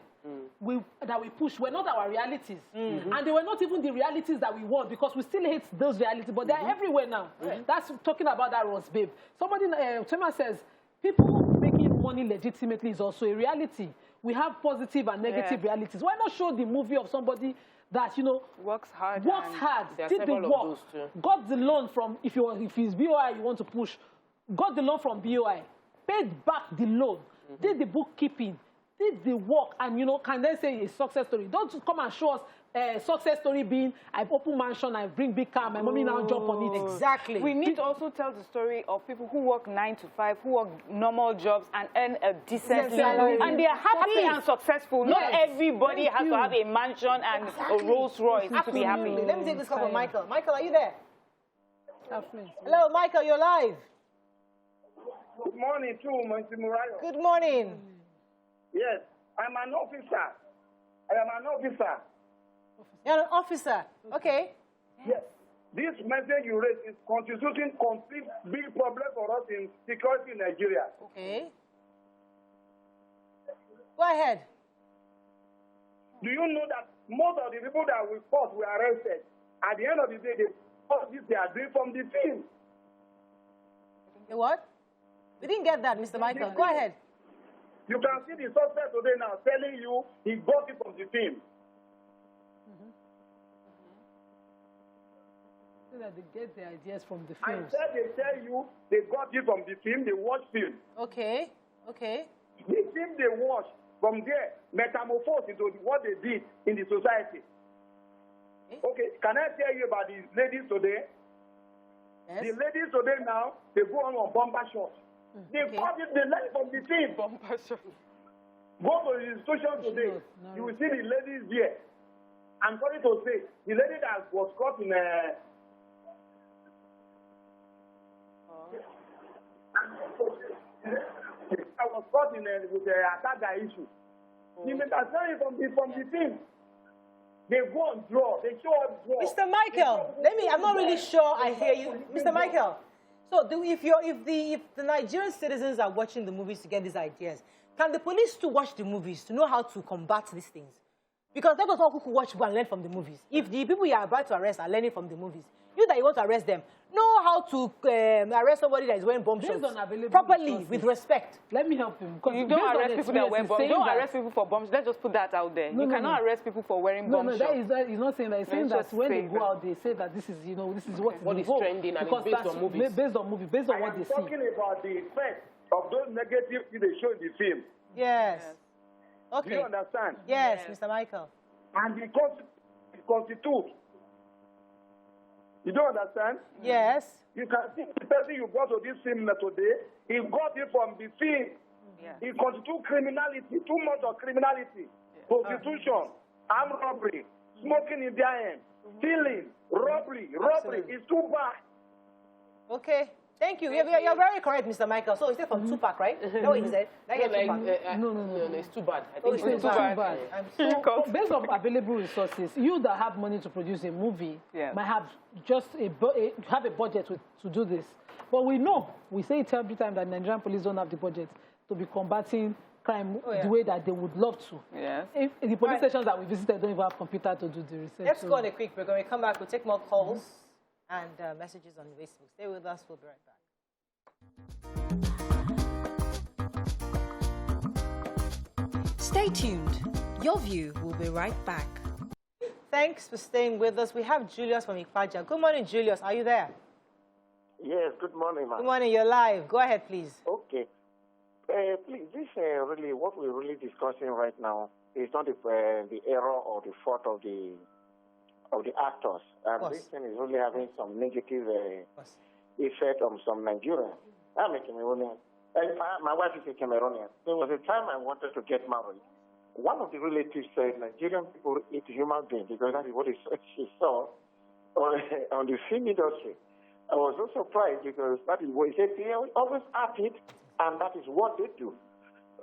that we push were not our realities, and they were not even the realities that we want, because we still hate those realities, but they're everywhere now. That's talking about that Ross babe. Somebody, Thomas says, people making money legitimately is also a reality. We have positive and negative realities. Why not show the movie of somebody that, you know, works hard, did the work, got the loan from, if it's BOI you want to push, got the loan from BOI, paid back the loan, did the bookkeeping, did the work, and, you know, can then say a success story. Don't come and show us a success story being, I open mansion, I bring big car, my mommy now jump on it. Exactly. We need to also tell the story of people who work 9 to 5, who work normal jobs and earn a decent salary. And they are happy and successful. Not everybody has to have a mansion and a Rolls Royce to be happy. Let me take this call from Michael. Michael, are you there? Hello, Michael, you're live. Good morning, too, Mr. Murayo. Good morning. Yes, I'm an officer. I am an officer. You're an officer. Okay. Yes. This message you raised is constituting complete big problem for us in security in Nigeria. Okay. Go ahead. Do you know that most of the people that we fought were arrested? At the end of the day, they are doing from the team. What? We didn't get that, Mr. Michael. Go ahead. You can see the suspect today now telling you he got it from the team. So that they get their ideas from the I films. said they tell you they got it from the film, they watch film. Okay. Okay. The film they watch, from there, metamorphose into what they did in the society. Okay, can I tell you about the ladies today? Yes. The ladies today now, they go on bumper shots. They got it, they learn from the film. Bumper shots. Go to the institution today, you will see the ladies there. I'm sorry to say, the lady that was caught in a... I was caught in with the attacker issue. The interception from the team. They go and draw. They show us draw. Mr. Michael, I'm not really sure I hear you. Mr. Michael, so if the Nigerian citizens are watching the movies to get these ideas, can the police too watch the movies to know how to combat these things? Because let us all who watch and learn from the movies. If the people you are about to arrest are learning from the movies, you that you want to arrest them, know how to arrest somebody that is wearing bomb shots properly, with respect. Let me help him. You don't arrest people that wear bombs. Don't arrest people for bombs. Let's just put that out there. You cannot arrest people for wearing bomb shots. He's not saying that. He's saying that when they go out, they say that this is, this is what is trending and it's based on movies. Based on movies, based on what they see. I'm talking about the effect of those negative things they show in the film. Yes. Okay. Do you understand? Yes, Mr. Michael. And the constitute. You don't understand? Yes. You can see the person you brought to this film today, he got it from the film. Yeah. He constitutes criminality, too much of criminality. Yeah. Prostitution, armed robbery, smoking in their hand, stealing, robbery. It's too bad. Okay. Thank you. You're very correct, Mr. Michael. So, is it from Tupac, right? No, he said. No, it's too bad. I think it's too bad. Based on available resources, you that have money to produce a movie might have just have a budget to do this. But we say it every time that Nigerian police don't have the budget to be combating crime the way that they would love to. Yes. If the police stations that we visited don't even have computer to do the research. Let's go on a quick break. When we come back, we'll take more calls and messages on Facebook. Stay with us. We'll be right back. Stay tuned. Your View will be right back. Thanks for staying with us. We have Julius from Ikpaja. Good morning, Julius. Are you there? Yes, good morning, ma'am. Good morning. You're live. Go ahead, please. Okay. Please, this really, what we're really discussing right now is not the error or the fault of the actors. This thing is really having some negative effect on some Nigerians. I'm a Cameroonian. My wife is a Cameroonian. There was a time I wanted to get married. One of the relatives said Nigerian people eat human beings because that is what she saw on the film industry. I was so surprised because that is what he said. They always act it, and that is what they do.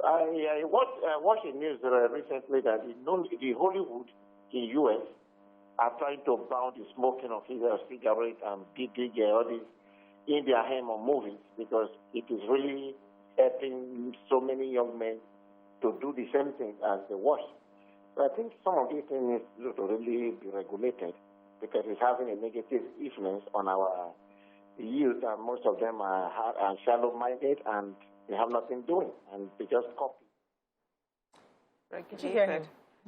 I watched the news recently that the Hollywood in U.S. are trying to ban the smoking of cigarettes and big all these in their home or movies because it is really helping so many young men to do the same thing as they watch. So I think some of these things need to really be regulated because it's having a negative influence on our youth, and most of them are shallow-minded and they have nothing doing, and they just copy. Right, did you hear him?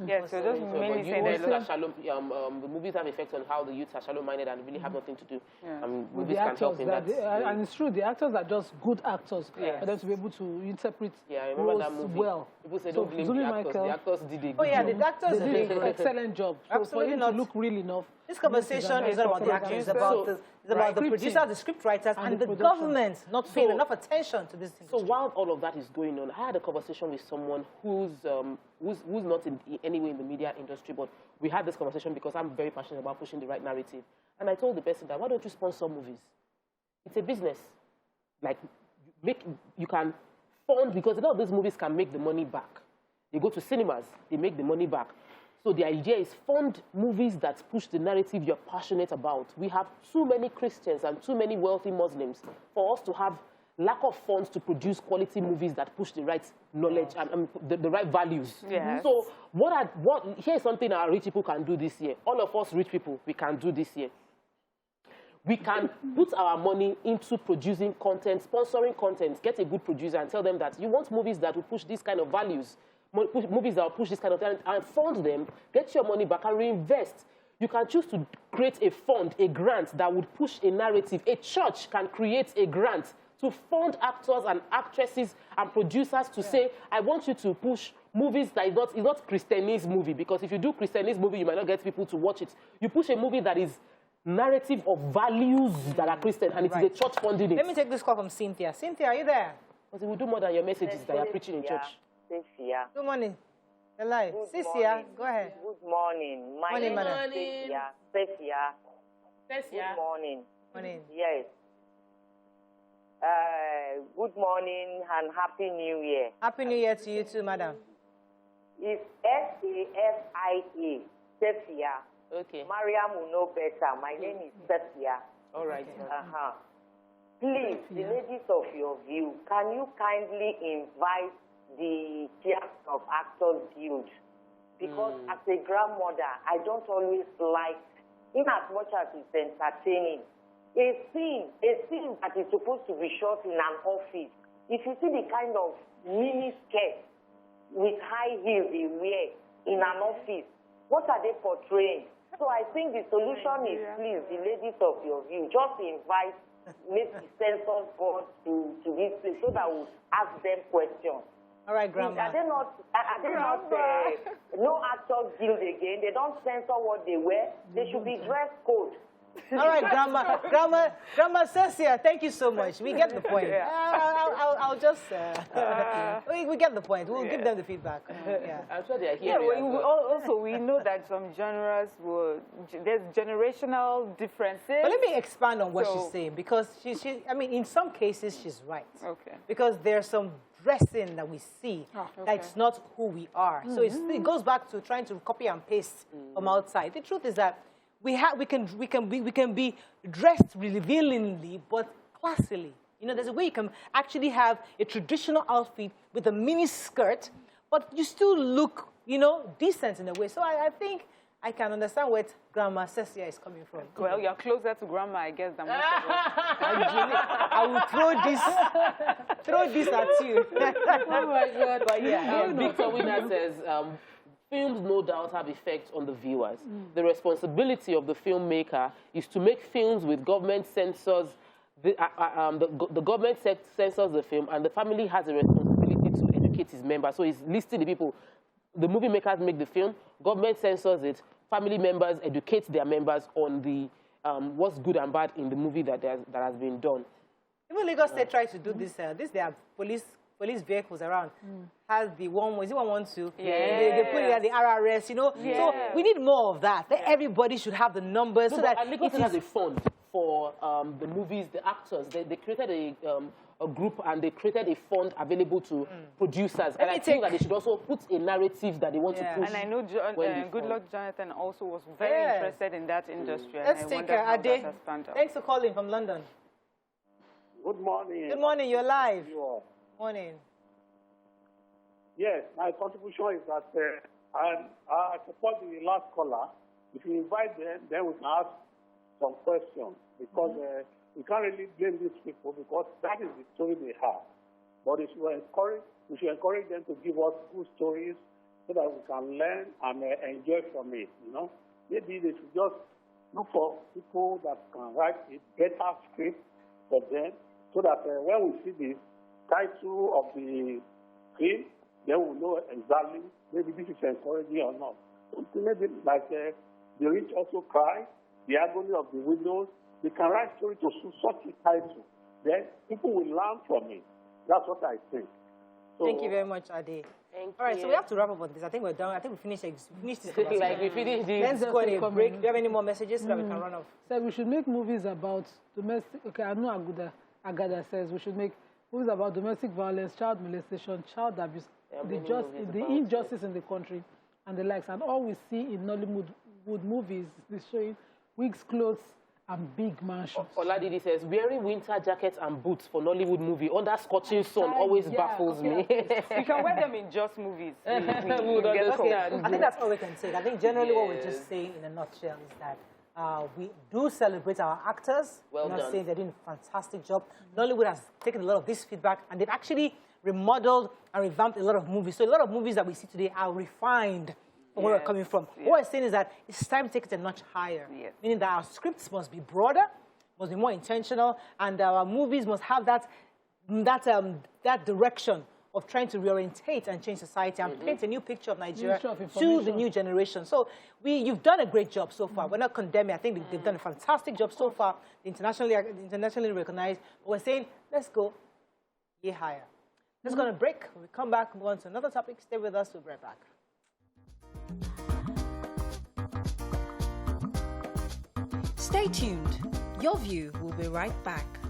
Yes, so just mainly saying that the movies have effects on how the youths are shallow-minded and really have nothing to do. Yeah. Movies can help in that. And it's true, the actors are just good actors for them to be able to interpret roles well. People say don't blame the actors. The actors did a good job. The actors did an excellent job. So for him to look really enough. This conversation is not about the actors, it's about the producers, the script writers, and the government not paying enough attention to this thing. So while all of that is going on, I had a conversation with someone who's not in any way in the media industry, but we had this conversation because I'm very passionate about pushing the right narrative. And I told the person that, why don't you sponsor movies? It's a business. Like, you can fund, because a lot of these movies can make the money back. They go to cinemas, they make the money back. So the idea is fund movies that push the narrative you're passionate about. We have too many Christians and too many wealthy Muslims for us to have lack of funds to produce quality movies that push the right knowledge and the right values. Yes. So here's something our rich people can do this year. All of us rich people, we can do this year. We can put our money into producing content, sponsoring content, get a good producer and tell them that you want movies that will push these kind of values, movies that will push this kind of talent, and fund them, get your money back and reinvest. You can choose to create a fund, a grant that would push a narrative. A church can create a grant to fund actors and actresses and producers to say, I want you to push movies that is not Christianese movie, because if you do Christianese movie, you might not get people to watch it. You push a movie that is narrative of values that are Christian, and it's the church funding it. Let me take this call from Cynthia. Cynthia, are you there? Because it will do more than your messages that you're preaching in church. Cynthia. Good morning. You're live. Cecilia, go ahead. Good morning. My name is Cecilia. Good morning. Morning. Yes. Good morning and Happy New Year. Happy New Year to you too, madam. It's S-A-F-I-A, Cecilia. Okay. Mariam will know better. My name is Cecilia. All right. Please, the ladies of your view, can you kindly invite the Chairman of Actors Guild? Because as a grandmother, I don't always like, in as much as it's entertaining, a scene that is supposed to be shot in an office. If you see the kind of mini skirt with high heels they wear in an office, what are they portraying? So I think the solution is, please, the ladies of your view, just invite maybe censors board to this place so that we'll ask them questions. All right, Grandma. Are they not no Actors Guild again? They don't censor what they wear. They should be dress code. All right, Grandma Cecilia, thank you so much. We get the point. I'll just, we get the point. We'll give them the feedback. I'm sure they are hearing. Also, we know that some genres there's generational differences. But let me expand on what she's saying, because I mean, in some cases, she's right. Okay. Because there's some dressing that we see that's not who we are. So it goes back to trying to copy and paste from outside. The truth is that we can be dressed revealingly, but classily. You know, there's a way you can actually have a traditional outfit with a mini skirt, but you still look, you know, decent in a way. So I think I can understand where Grandma Cecilia is coming from. Well, you're closer to Grandma, I guess, than most of us. I will throw this at you. Oh my God! But yeah, Victor Winner says, films no doubt have effect on the viewers. The responsibility of the filmmaker is to make films with government censors. The government censors the film, and the family has a responsibility to educate its members. So he's listing the people. The movie makers make the film, government censors it, family members educate their members on the what's good and bad in the movie that has been done. Even Lagos State tried to do this. There are police vehicles around. Has the 112? They put it at the RRS, you know. Yeah. So we need more of that. Everybody should have the numbers so that Lagos State has a fund for the movies, the actors. They created a group, and they created a fund available to producers. And I think that they should also put a narrative that they want to push. And I know Good Luck Jonathan also was very interested in that industry. Let's take Ade. Thanks for calling from London. Good morning. Good morning. You're live. You are. Morning. Yes, my contribution is that I support the last caller. If you invite them, then we can ask some questions, because we can't really blame these people, because that is the story they have. But we should encourage them to give us good stories so that we can learn and enjoy from it, you know. Maybe they should just look for people that can write a better script for them, so that when we see the title of the film, then we'll know exactly maybe this is encouraging or not. Maybe like The Rich Also Cry, The Agony of the Widows. They can write story to such a title. Then people will learn from it. That's what I think. So, thank you very much, Ade. All right, so we have to wrap up on this. I think we're done. I think we finished this. Like we finished this. Let's go on a break. Do you have any more messages so that we can run off? So we should make movies about domestic. Okay, I know Agada says we should make movies about domestic violence, child molestation, child abuse, the injustice in the country, and the likes. And all we see in Nollywood movies is showing wigs, clothes, and big mansions. Oladidi says, wearing winter jackets and boots for Nollywood movie under scorching sun always baffles me. We can wear them in just movies. I think that's all we can say. I think generally what we're just saying in a nutshell is that we do celebrate our actors. Well done. Saying they're doing a fantastic job. Nollywood has taken a lot of this feedback, and they've actually remodeled and revamped a lot of movies. So a lot of movies that we see today are refined from where we're coming from. What we're saying is that it's time to take it a notch higher, meaning that our scripts must be broader, must be more intentional, and our movies must have that direction of trying to reorientate and change society and paint a new picture of Nigeria to the new generation. So you've done a great job so far. We're not condemning. I think they've done a fantastic job so far, internationally recognized. But we're saying, let's go higher. Let's go on a break. When we come back, move on to another topic. Stay with us. We'll be right back. Stay tuned. Your View will be right back.